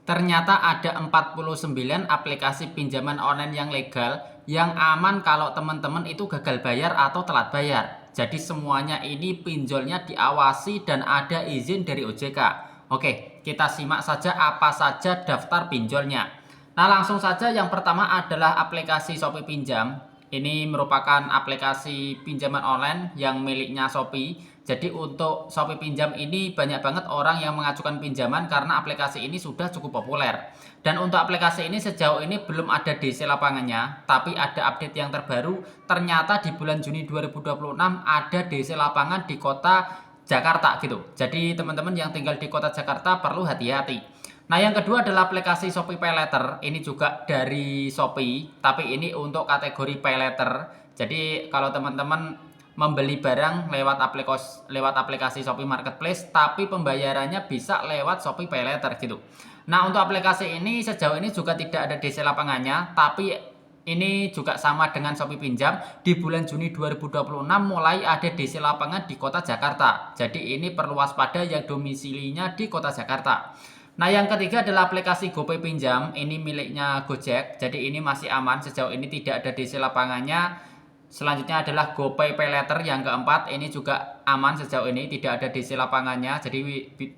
Ternyata ada 49 aplikasi pinjaman online yang legal yang aman kalau teman-teman itu gagal bayar atau telat bayar. Jadi semuanya ini pinjolnya diawasi dan ada izin dari OJK. Oke, kita simak saja apa saja daftar pinjolnya. Nah, langsung saja yang pertama adalah aplikasi Shopee Pinjam. Ini merupakan aplikasi pinjaman online yang miliknya Shopee. Jadi untuk Shopee Pinjam ini banyak banget orang yang mengajukan pinjaman karena aplikasi ini sudah cukup populer. Dan untuk aplikasi ini sejauh ini belum ada DC lapangannya, tapi ada update yang terbaru. Ternyata di bulan Juni 2026 ada DC lapangan di kota Jakarta gitu. Jadi teman-teman yang tinggal di kota Jakarta perlu hati-hati. Nah, yang kedua adalah aplikasi Shopee Paylater. Ini juga dari Shopee, tapi ini untuk kategori Paylater. Jadi, kalau teman-teman membeli barang lewat aplikasi Shopee Marketplace, tapi pembayarannya bisa lewat Shopee Paylater gitu. Nah, untuk aplikasi ini sejauh ini juga tidak ada DC lapangannya, tapi ini juga sama dengan Shopee Pinjam. Di bulan Juni 2026 mulai ada DC lapangan di kota Jakarta. Jadi ini perlu waspada yang domisilinya di kota Jakarta. Nah, yang ketiga adalah aplikasi GoPay Pinjam. Ini miliknya Gojek. Jadi ini masih aman. Sejauh ini tidak ada DC lapangannya. Selanjutnya adalah GoPay Paylater yang keempat. Ini juga aman sejauh ini. Tidak ada DC lapangannya. Jadi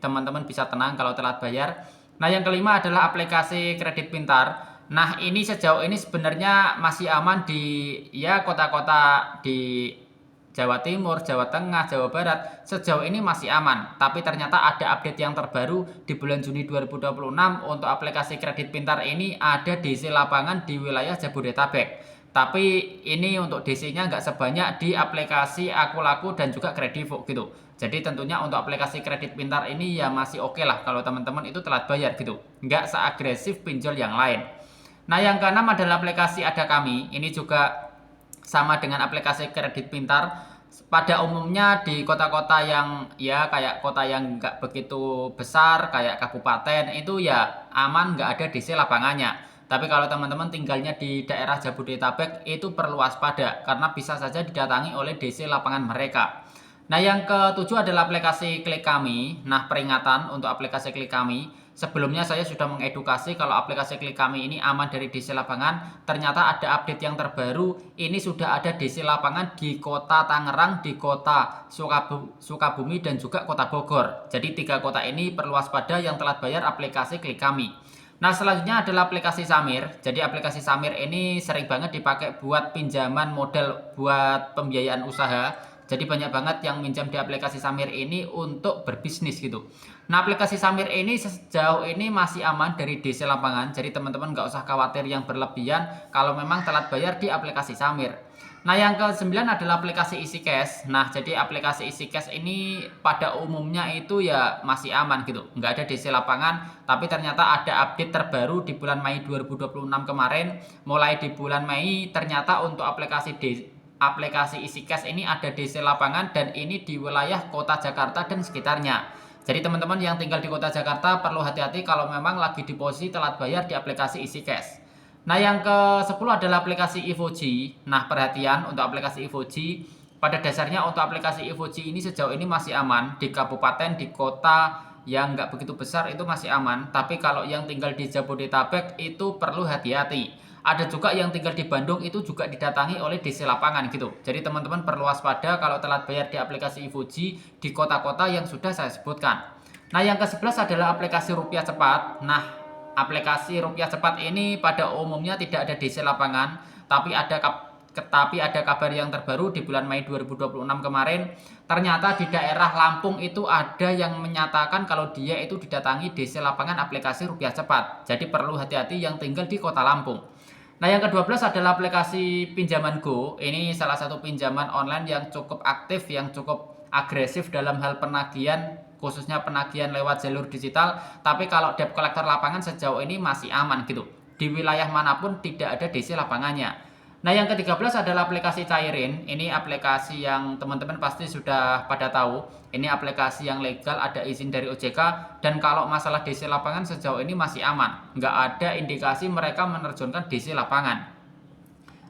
teman-teman bisa tenang kalau telat bayar. Nah, yang kelima adalah aplikasi Kredit Pintar. Nah, ini sejauh ini sebenarnya masih aman di ya kota-kota di Jawa Timur, Jawa Tengah, Jawa Barat sejauh ini masih aman. Tapi ternyata ada update yang terbaru di bulan Juni 2026 untuk aplikasi Kredit Pintar ini ada DC lapangan di wilayah Jabodetabek. Tapi ini untuk DC-nya nggak sebanyak di aplikasi Aku Laku dan juga Kredivo gitu. Jadi tentunya untuk aplikasi Kredit Pintar ini ya masih oke lah kalau teman-teman itu telat bayar gitu. Nggak seagresif pinjol yang lain. Nah, yang keenam adalah aplikasi Ada Kami. Ini juga sama dengan aplikasi Kredit Pintar. Pada umumnya di kota-kota yang ya kayak kota yang nggak begitu besar kayak kabupaten itu ya aman, nggak ada DC lapangannya. Tapi kalau teman-teman tinggalnya di daerah Jabodetabek itu perlu waspada karena bisa saja didatangi oleh DC lapangan mereka. Nah, yang ketujuh adalah aplikasi Klik Kami. Nah, peringatan untuk aplikasi Klik Kami. Sebelumnya saya sudah mengedukasi kalau aplikasi Klik Kami ini aman dari DC lapangan. Ternyata ada update yang terbaru. Ini sudah ada DC lapangan di kota Tangerang, di kota Sukabumi, dan juga kota Bogor. Jadi 3 kota ini perlu waspada yang telat bayar aplikasi Klik Kami. Nah, selanjutnya adalah aplikasi Samir. Jadi aplikasi Samir ini sering banget dipakai buat pinjaman modal buat pembiayaan usaha. Jadi banyak banget yang minjam di aplikasi Samir ini untuk berbisnis gitu. Nah, aplikasi Samir ini sejauh ini masih aman dari DC lapangan. Jadi teman-teman nggak usah khawatir yang berlebihan kalau memang telat bayar di aplikasi Samir. Nah, yang ke-9 adalah aplikasi Isi Cash. Nah, jadi aplikasi Isi Cash ini pada umumnya itu ya masih aman gitu. Nggak ada DC lapangan, tapi ternyata ada update terbaru di bulan Mei 2026 kemarin. Mulai di bulan Mei ternyata untuk aplikasi Isi Cash ini ada DC lapangan dan ini di wilayah kota Jakarta dan sekitarnya. Jadi teman-teman yang tinggal di kota Jakarta perlu hati-hati kalau memang lagi di posisi telat bayar di aplikasi Isi Cash. Nah, yang ke-10 adalah aplikasi Ivoji. Nah, perhatian untuk aplikasi Ivoji. Pada dasarnya untuk aplikasi Ivoji ini sejauh ini masih aman. Di kabupaten, di kota yang nggak begitu besar itu masih aman. Tapi kalau yang tinggal di Jabodetabek itu perlu hati-hati. Ada juga yang tinggal di Bandung itu juga didatangi oleh DC lapangan gitu. Jadi teman-teman perlu waspada kalau telat bayar di aplikasi Ivoji di kota-kota yang sudah saya sebutkan. Nah, yang ke-11 adalah aplikasi Rupiah Cepat. Nah, aplikasi Rupiah Cepat ini pada umumnya tidak ada DC lapangan, tapi ada kabar yang terbaru di bulan Mei 2026 kemarin. Ternyata di daerah Lampung itu ada yang menyatakan kalau dia itu didatangi DC lapangan aplikasi Rupiah Cepat. Jadi perlu hati-hati yang tinggal di kota Lampung. Nah, yang ke-12 adalah aplikasi Pinjaman Go. Ini salah satu pinjaman online yang cukup aktif, yang cukup agresif dalam hal penagihan, khususnya penagihan lewat jalur digital. Tapi kalau debt collector lapangan sejauh ini masih aman gitu. Di wilayah manapun tidak ada DC lapangannya. Nah, yang ke-13 adalah aplikasi Cairin. Ini aplikasi yang teman-teman pasti sudah pada tahu. Ini aplikasi yang legal, ada izin dari OJK. Dan kalau masalah DC lapangan sejauh ini masih aman. Nggak ada indikasi mereka menerjunkan DC lapangan.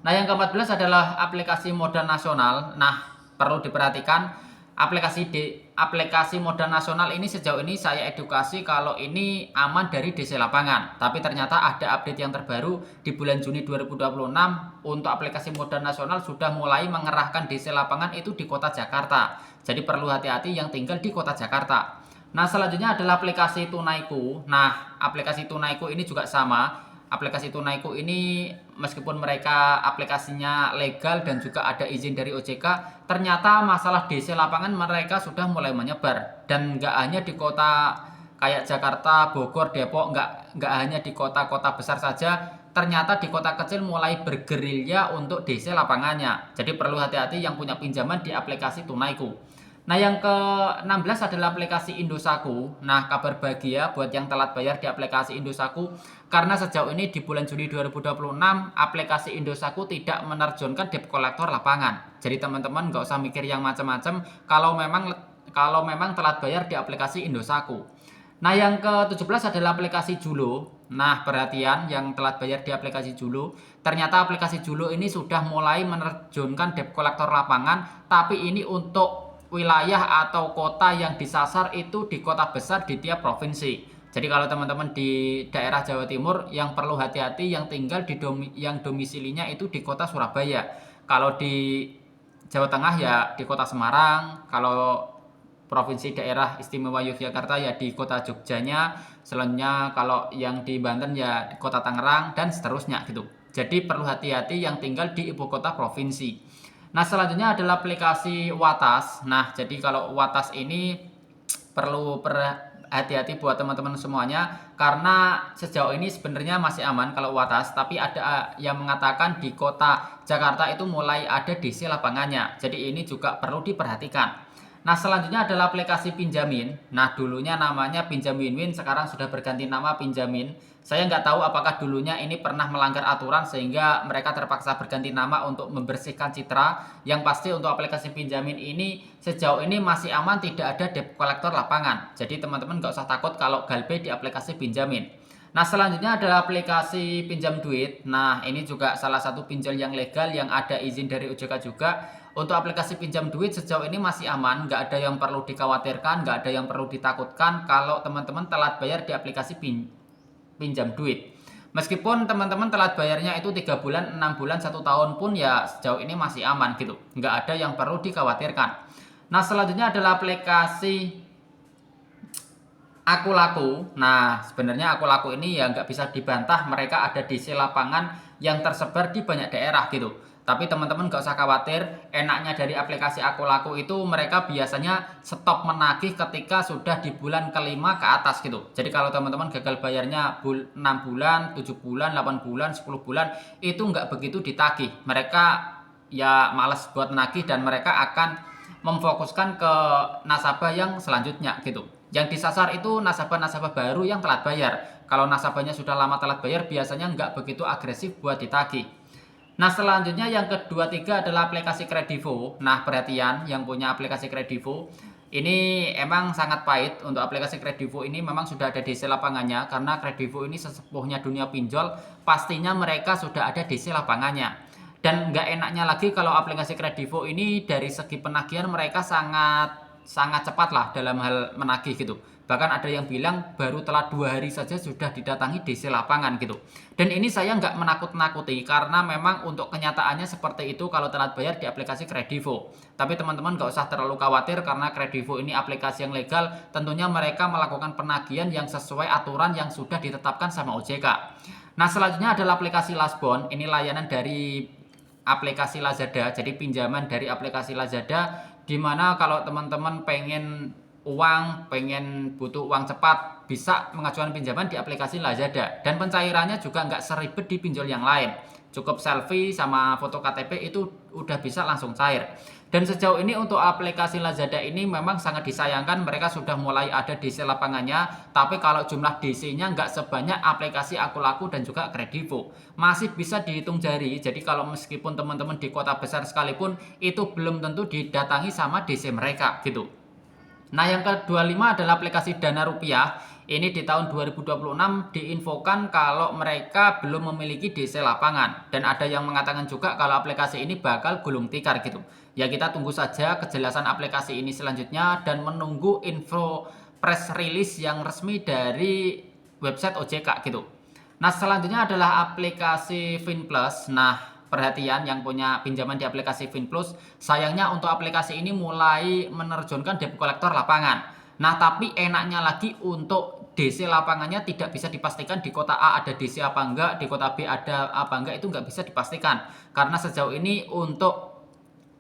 Nah, yang ke-14 adalah aplikasi Moda Nasional. Nah, perlu diperhatikan. aplikasi Modal Nasional ini sejauh ini saya edukasi kalau ini aman dari DC lapangan. Tapi ternyata ada update yang terbaru di bulan Juni 2026 untuk aplikasi Modal Nasional sudah mulai mengerahkan DC lapangan itu di kota Jakarta. Jadi perlu hati-hati yang tinggal di kota Jakarta. Nah, selanjutnya adalah aplikasi Tunaiku. Nah, aplikasi Tunaiku ini juga sama. Aplikasi Tunaiku ini meskipun mereka aplikasinya legal dan juga ada izin dari OJK, ternyata masalah DC lapangan mereka sudah mulai menyebar. Dan nggak hanya di kota kayak Jakarta, Bogor, Depok, nggak hanya di kota-kota besar saja, ternyata di kota kecil mulai bergerilya untuk DC lapangannya. Jadi perlu hati-hati yang punya pinjaman di aplikasi Tunaiku. Nah, yang ke-16 adalah aplikasi Indosatu. Nah, kabar bahagia buat yang telat bayar di aplikasi Indosatu karena sejauh ini di bulan Juli 2026 aplikasi Indosatu tidak menerjunkan debt collector lapangan. Jadi teman-teman nggak usah mikir yang macam-macam kalau memang telat bayar di aplikasi Indosatu. Nah, yang ke-17 adalah aplikasi Julo. Nah, perhatian yang telat bayar di aplikasi Julo. Ternyata aplikasi Julo ini sudah mulai menerjunkan debt collector lapangan, tapi ini untuk wilayah atau kota yang disasar itu di kota besar di tiap provinsi. Jadi kalau teman-teman di daerah Jawa Timur yang perlu hati-hati yang tinggal yang domisilinya itu di kota Surabaya. Kalau di Jawa Tengah ya di kota Semarang, kalau provinsi daerah istimewa Yogyakarta ya di kota Jogjanya, selanjutnya kalau yang di Banten ya di kota Tangerang dan seterusnya gitu. Jadi perlu hati-hati yang tinggal di ibu kota provinsi. Nah, selanjutnya adalah aplikasi Watas. Nah, jadi kalau Watas ini perlu hati-hati buat teman-teman semuanya karena sejauh ini sebenarnya masih aman kalau Watas, tapi ada yang mengatakan di kota Jakarta itu mulai ada DC lapangannya. Jadi ini juga perlu diperhatikan. Nah, selanjutnya adalah aplikasi Pinjamin. Nah, dulunya namanya Pinjamin Win, sekarang sudah berganti nama Pinjamin. Saya nggak tahu apakah dulunya ini pernah melanggar aturan sehingga mereka terpaksa berganti nama untuk membersihkan citra. Yang pasti untuk aplikasi Pinjamin ini sejauh ini masih aman, tidak ada debt collector lapangan. Jadi teman-teman nggak usah takut kalau galbe di aplikasi Pinjamin. Nah, selanjutnya adalah aplikasi pinjam duit. Nah, ini juga salah satu pinjol yang legal yang ada izin dari OJK juga. Untuk aplikasi pinjam duit sejauh ini masih aman, nggak ada yang perlu dikhawatirkan, nggak ada yang perlu ditakutkan kalau teman-teman telat bayar di aplikasi pinjam duit. Meskipun teman-teman telat bayarnya itu 3 bulan, 6 bulan, 1 tahun pun ya sejauh ini masih aman gitu. Nggak ada yang perlu dikhawatirkan. Nah, selanjutnya adalah aplikasi Aku Laku. Nah, sebenarnya Aku Laku ini ya nggak bisa dibantah, mereka ada di lapangan yang tersebar di banyak daerah gitu. Tapi teman-teman nggak usah khawatir, enaknya dari aplikasi Aku Laku itu mereka biasanya stop menagih ketika sudah di bulan kelima ke atas gitu. Jadi kalau teman-teman gagal bayarnya 6 bulan, 7 bulan, 8 bulan, 10 bulan, itu nggak begitu ditagih. Mereka ya malas buat menagih dan mereka akan memfokuskan ke nasabah yang selanjutnya gitu. Yang disasar itu nasabah-nasabah baru yang telat bayar. Kalau nasabahnya sudah lama telat bayar biasanya nggak begitu agresif buat ditagih. Nah, selanjutnya yang kedua tiga adalah aplikasi Kredivo. Nah, perhatian yang punya aplikasi Kredivo ini emang sangat pahit. Untuk aplikasi Kredivo ini memang sudah ada DC lapangannya karena Kredivo ini sesepuhnya dunia pinjol, pastinya mereka sudah ada DC lapangannya. Dan nggak enaknya lagi kalau aplikasi Kredivo ini dari segi penagihan mereka sangat cepat lah dalam hal menagih gitu. Bahkan ada yang bilang baru telat 2 hari saja sudah didatangi DC lapangan gitu. Dan ini saya nggak menakut-nakuti karena memang untuk kenyataannya seperti itu kalau telat bayar di aplikasi Kredivo. Tapi teman-teman nggak usah terlalu khawatir karena Kredivo ini aplikasi yang legal. Tentunya mereka melakukan penagihan yang sesuai aturan yang sudah ditetapkan sama OJK. Nah, selanjutnya adalah aplikasi Lasbon. Ini layanan dari aplikasi Lazada, jadi pinjaman dari aplikasi Lazada, dimana kalau teman-teman pengen butuh uang cepat, bisa mengajukan pinjaman di aplikasi Lazada. Dan pencairannya juga nggak seribet di pinjol yang lain. Cukup selfie sama foto KTP itu udah bisa langsung cair. Dan sejauh ini untuk aplikasi Lazada ini memang sangat disayangkan, mereka sudah mulai ada DC lapangannya, tapi kalau jumlah DC-nya nggak sebanyak aplikasi Aku Laku dan juga Kredivo. Masih bisa dihitung jari, jadi kalau meskipun teman-teman di kota besar sekalipun, itu belum tentu didatangi sama DC mereka gitu. Nah, yang ke-25 adalah aplikasi Dana Rupiah. Ini di tahun 2026 diinfokan kalau mereka belum memiliki DC lapangan. Dan ada yang mengatakan juga kalau aplikasi ini bakal gulung tikar gitu. Ya kita tunggu saja kejelasan aplikasi ini selanjutnya dan menunggu info press release yang resmi dari website OJK gitu. Nah, selanjutnya adalah aplikasi FinPlus. Nah, perhatian yang punya pinjaman di aplikasi FinPlus, sayangnya untuk aplikasi ini mulai menerjunkan debt collector lapangan. Nah, tapi enaknya lagi untuk DC lapangannya tidak bisa dipastikan di kota A ada DC apa enggak, di kota B ada apa enggak, itu enggak bisa dipastikan. Karena sejauh ini untuk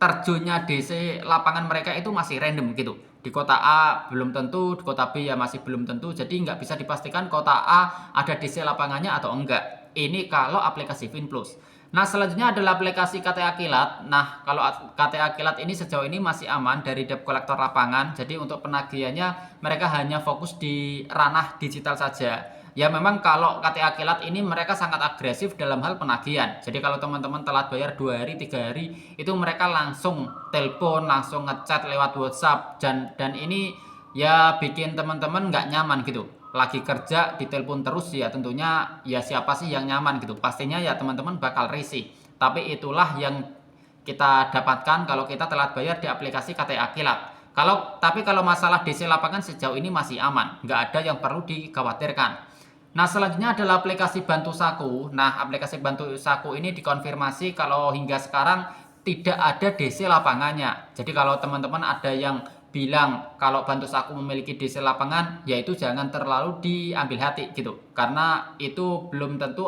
terjunnya DC lapangan mereka itu masih random gitu. Di kota A belum tentu, di kota B ya masih belum tentu. Jadi nggak bisa dipastikan kota A ada DC lapangannya atau enggak. Ini kalau aplikasi FinPlus. Nah, selanjutnya adalah aplikasi KTA Kilat. Nah, kalau KTA Kilat ini sejauh ini masih aman dari debt collector lapangan. Jadi untuk penagihannya mereka hanya fokus di ranah digital saja. Ya memang kalau KTA Kilat ini mereka sangat agresif dalam hal penagihan. Jadi kalau teman-teman telat bayar 2 hari, 3 hari, itu mereka langsung telepon, langsung ngechat lewat WhatsApp dan ini ya bikin teman-teman nggak nyaman gitu. Lagi kerja ditelepon terus ya tentunya ya siapa sih yang nyaman gitu. Pastinya ya teman-teman bakal risih. Tapi itulah yang kita dapatkan kalau kita telat bayar di aplikasi KTA Kilat. Tapi kalau masalah DC lapangan sejauh ini masih aman, nggak ada yang perlu dikhawatirkan. Nah, selanjutnya adalah aplikasi Bantu Saku. Nah, aplikasi Bantu Saku ini dikonfirmasi kalau hingga sekarang tidak ada DC lapangannya. Jadi kalau teman-teman ada yang bilang kalau Bantu Saku memiliki DC lapangan, yaitu jangan terlalu diambil hati gitu. Karena itu belum tentu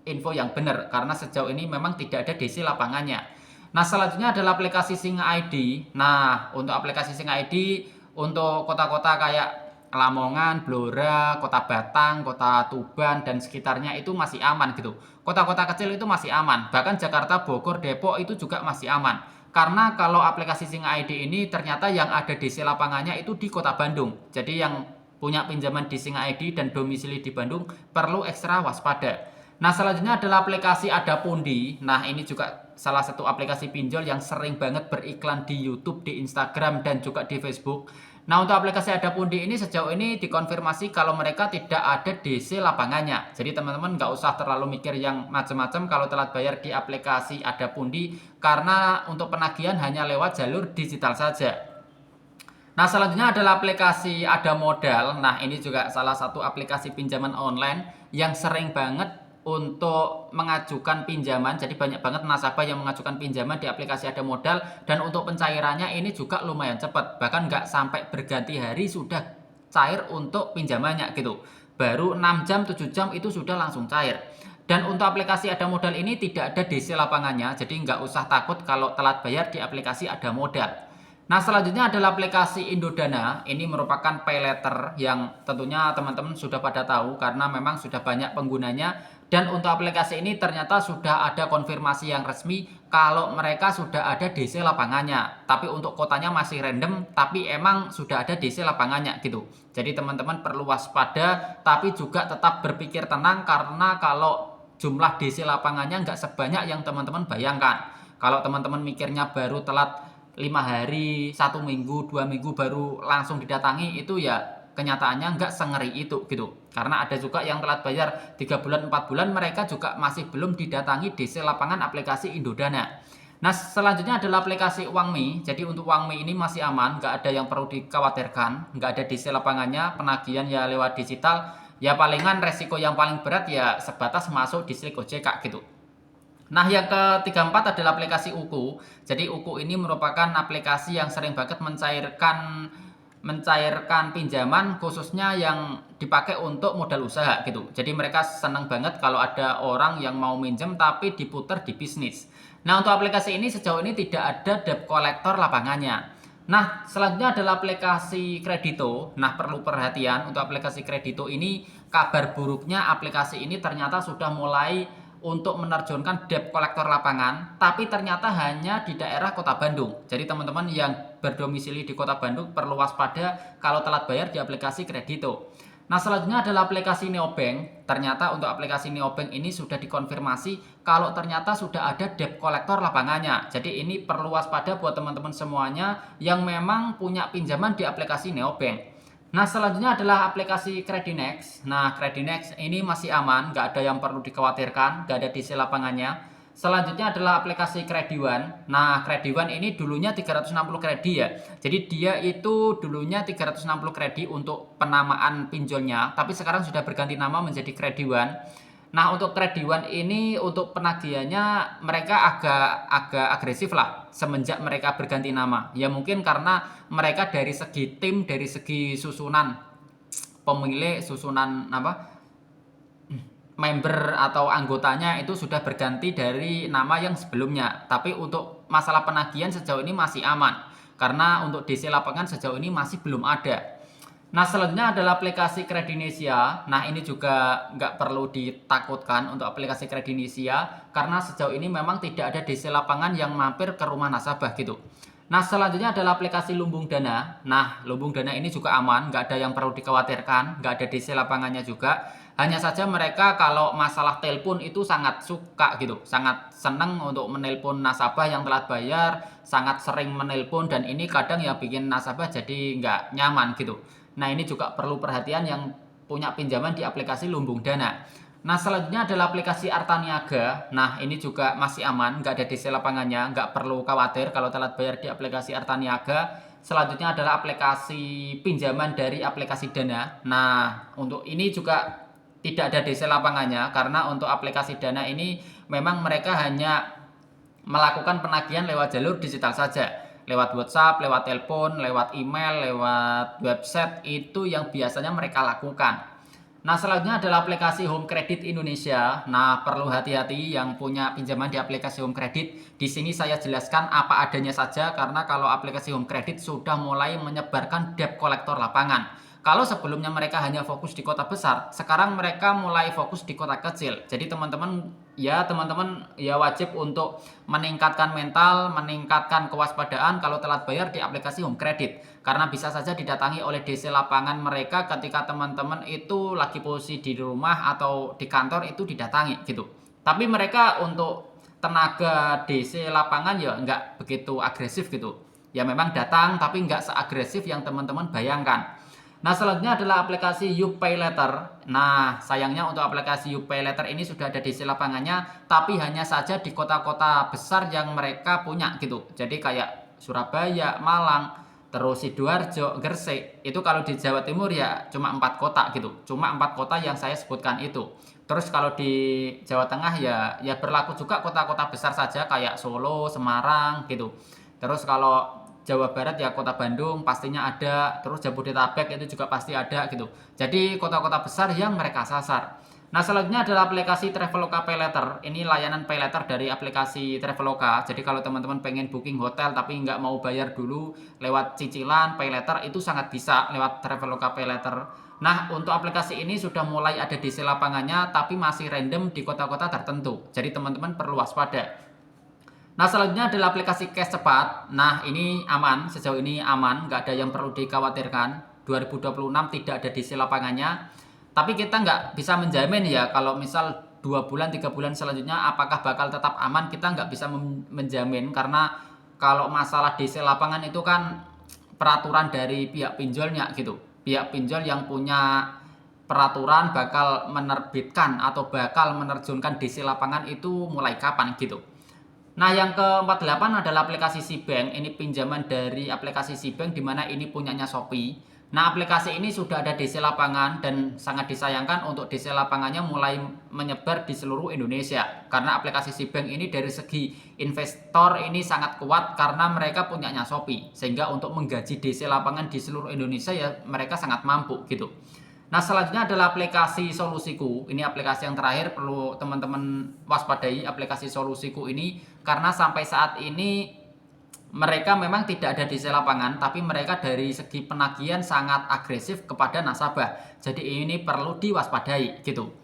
info yang benar. Karena sejauh ini memang tidak ada DC lapangannya. Nah, selanjutnya adalah aplikasi Singa ID. Nah, untuk aplikasi Singa ID, untuk kota-kota kayak Lamongan, Blora, Kota Batang, Kota Tuban, dan sekitarnya itu masih aman gitu. Kota-kota kecil itu masih aman. Bahkan Jakarta, Bogor, Depok itu juga masih aman. Karena kalau aplikasi Singa ID ini ternyata yang ada DC lapangannya itu di Kota Bandung. Jadi yang punya pinjaman di Singa ID dan domisili di Bandung perlu ekstra waspada. Nah, selanjutnya adalah aplikasi Adapundi. Nah, ini juga salah satu aplikasi pinjol yang sering banget beriklan di YouTube, di Instagram, dan juga di Facebook. Nah, untuk aplikasi Adapundi ini sejauh ini dikonfirmasi kalau mereka tidak ada DC lapangannya. Jadi teman-teman nggak usah terlalu mikir yang macam-macam kalau telat bayar di aplikasi Adapundi karena untuk penagihan hanya lewat jalur digital saja. Nah, selanjutnya adalah aplikasi Ada Modal. Nah, ini juga salah satu aplikasi pinjaman online yang sering banget untuk mengajukan pinjaman. Jadi banyak banget nasabah yang mengajukan pinjaman di aplikasi Ada Modal dan untuk pencairannya ini juga lumayan cepat. Bahkan nggak sampai berganti hari sudah cair untuk pinjamannya gitu. Baru 6 jam, 7 jam itu sudah langsung cair. Dan untuk aplikasi Ada Modal ini tidak ada DC lapangannya, jadi nggak usah takut kalau telat bayar di aplikasi Ada Modal. Nah, selanjutnya adalah aplikasi Indodana. Ini merupakan pay letter yang tentunya teman-teman sudah pada tahu karena memang sudah banyak penggunanya. Dan untuk aplikasi ini ternyata sudah ada konfirmasi yang resmi kalau mereka sudah ada DC lapangannya. Tapi untuk kotanya masih random, tapi emang sudah ada DC lapangannya gitu. Jadi teman-teman perlu waspada, tapi juga tetap berpikir tenang karena kalau jumlah DC lapangannya nggak sebanyak yang teman-teman bayangkan. Kalau teman-teman mikirnya baru telat 5 hari, 1 minggu, 2 minggu baru langsung didatangi, itu ya kenyataannya nggak sengeri itu gitu. Karena ada juga yang telat bayar 3 bulan, 4 bulan mereka juga masih belum didatangi DC lapangan aplikasi Indodana. Nah, selanjutnya adalah aplikasi Uangmi. Jadi untuk Uangmi ini masih aman, nggak ada yang perlu dikhawatirkan, nggak ada DC lapangannya, penagihan ya lewat digital. Ya palingan resiko yang paling berat ya sebatas masuk distrik OJK gitu. Nah, yang ke-34 adalah aplikasi Uku. Jadi Uku ini merupakan aplikasi yang sering banget mencairkan pinjaman khususnya yang dipakai untuk modal usaha gitu. Jadi mereka senang banget kalau ada orang yang mau minjem tapi diputar di bisnis. Nah, untuk aplikasi ini sejauh ini tidak ada debt collector lapangannya. Nah, selanjutnya adalah aplikasi Kredito. Nah, perlu perhatian untuk aplikasi Kredito ini, kabar buruknya aplikasi ini ternyata sudah mulai untuk menerjunkan debt collector lapangan, tapi ternyata hanya di daerah Kota Bandung. Jadi teman-teman yang berdomisili di Kota Bandung perlu waspada kalau telat bayar di aplikasi Kredito. Nah, selanjutnya adalah aplikasi Neobank. Ternyata untuk aplikasi Neobank ini sudah dikonfirmasi kalau ternyata sudah ada debt collector lapangannya. Jadi ini perlu waspada buat teman-teman semuanya yang memang punya pinjaman di aplikasi Neobank. Nah, selanjutnya adalah aplikasi Credinex. Nah, Credinex ini masih aman, nggak ada yang perlu dikhawatirkan, nggak ada DC lapangannya. Selanjutnya adalah aplikasi Krediwan. Nah, Krediwan ini dulunya 360 kredi ya. Jadi dia itu dulunya 360 kredi untuk penamaan pinjolnya, tapi sekarang sudah berganti nama menjadi Krediwan. Nah, untuk Krediwan ini untuk penagihannya mereka agak agresif lah semenjak mereka berganti nama. Ya mungkin karena mereka dari segi tim, dari segi susunan pemilih, susunan apa member atau anggotanya itu sudah berganti dari nama yang sebelumnya. Tapi untuk masalah penagihan sejauh ini masih aman. Karena untuk DC lapangan sejauh ini masih belum ada. Nah, selanjutnya adalah aplikasi Kredinesia. Nah, ini juga nggak perlu ditakutkan untuk aplikasi Kredinesia karena sejauh ini memang tidak ada DC lapangan yang mampir ke rumah nasabah gitu. Nah, selanjutnya adalah aplikasi Lumbung Dana. Nah, Lumbung Dana ini juga aman, nggak ada yang perlu dikhawatirkan, nggak ada DC lapangannya juga. Hanya saja mereka kalau masalah telepon itu sangat suka gitu, sangat seneng untuk menelpon nasabah yang telat bayar, sangat sering menelpon dan ini kadang ya bikin nasabah jadi nggak nyaman gitu. Nah, ini juga perlu perhatian yang punya pinjaman di aplikasi Lumbung Dana. Nah, selanjutnya adalah aplikasi Artaniaga. Nah, ini juga masih aman, nggak ada DC lapangannya, nggak perlu khawatir kalau telat bayar di aplikasi Artaniaga. Selanjutnya adalah aplikasi pinjaman dari aplikasi Dana. Nah, untuk ini juga tidak ada DC lapangannya karena untuk aplikasi Dana ini memang mereka hanya melakukan penagihan lewat jalur digital saja. Lewat WhatsApp, lewat telepon, lewat email, lewat website itu yang biasanya mereka lakukan. Nah, selanjutnya adalah aplikasi Home Credit Indonesia. Nah, perlu hati-hati yang punya pinjaman di aplikasi Home Credit. Di sini saya jelaskan apa adanya saja karena kalau aplikasi Home Credit sudah mulai menyebarkan debt collector lapangan. Kalau sebelumnya mereka hanya fokus di kota besar, sekarang mereka mulai fokus di kota kecil. Jadi teman-teman ya wajib untuk meningkatkan mental, meningkatkan kewaspadaan kalau telat bayar di aplikasi Home Credit. Karena bisa saja didatangi oleh DC lapangan mereka ketika teman-teman itu lagi posisi di rumah atau di kantor itu didatangi gitu. Tapi mereka untuk tenaga DC lapangan ya nggak begitu agresif gitu. Ya memang datang tapi nggak seagresif yang teman-teman bayangkan. Nah, selanjutnya adalah aplikasi YouPay Later. Nah, sayangnya untuk aplikasi YouPay Later ini sudah ada DC lapangannya, tapi hanya saja di kota-kota besar yang mereka punya gitu. Jadi kayak Surabaya, Malang, terus Sidoarjo, Gresik. Itu kalau di Jawa Timur ya cuma 4 kota gitu. Cuma 4 kota yang saya sebutkan itu. Terus kalau di Jawa Tengah ya berlaku juga kota-kota besar saja kayak Solo, Semarang gitu. Terus kalau Jawa Barat ya kota Bandung pastinya ada, terus Jabodetabek itu juga pasti ada gitu. Jadi kota-kota besar yang mereka sasar. Nah, selanjutnya adalah aplikasi Traveloka Paylater. Ini layanan paylater dari aplikasi Traveloka. Jadi kalau teman-teman pengen booking hotel tapi nggak mau bayar dulu lewat cicilan paylater itu sangat bisa lewat Traveloka Paylater. Nah, untuk aplikasi ini sudah mulai ada DC lapangannya tapi masih random di kota-kota tertentu. Jadi teman-teman perlu waspada. Nah, selanjutnya adalah aplikasi Cash Cepat. Nah, ini aman, sejauh ini aman, nggak ada yang perlu dikhawatirkan. 2026 tidak ada DC lapangannya. Tapi kita nggak bisa menjamin ya kalau misal 2 bulan, 3 bulan selanjutnya apakah bakal tetap aman, kita nggak bisa menjamin. Karena kalau masalah DC lapangan itu kan peraturan dari pihak pinjolnya gitu. Pihak pinjol yang punya peraturan bakal menerbitkan atau bakal menerjunkan DC lapangan itu mulai kapan gitu. Nah, yang ke-48 adalah aplikasi Sibank. Ini pinjaman dari aplikasi Sibank di mana ini punyanya Shopee. Nah, aplikasi ini sudah ada DC lapangan dan sangat disayangkan untuk DC lapangannya mulai menyebar di seluruh Indonesia. Karena aplikasi Sibank ini dari segi investor ini sangat kuat karena mereka punyanya Shopee. Sehingga untuk menggaji DC lapangan di seluruh Indonesia ya mereka sangat mampu gitu. Nah, selanjutnya adalah aplikasi Solusiku. Ini aplikasi yang terakhir perlu teman-teman waspadai aplikasi Solusiku ini karena sampai saat ini mereka memang tidak ada DC lapangan, tapi mereka dari segi penagihan sangat agresif kepada nasabah. Jadi ini perlu diwaspadai gitu.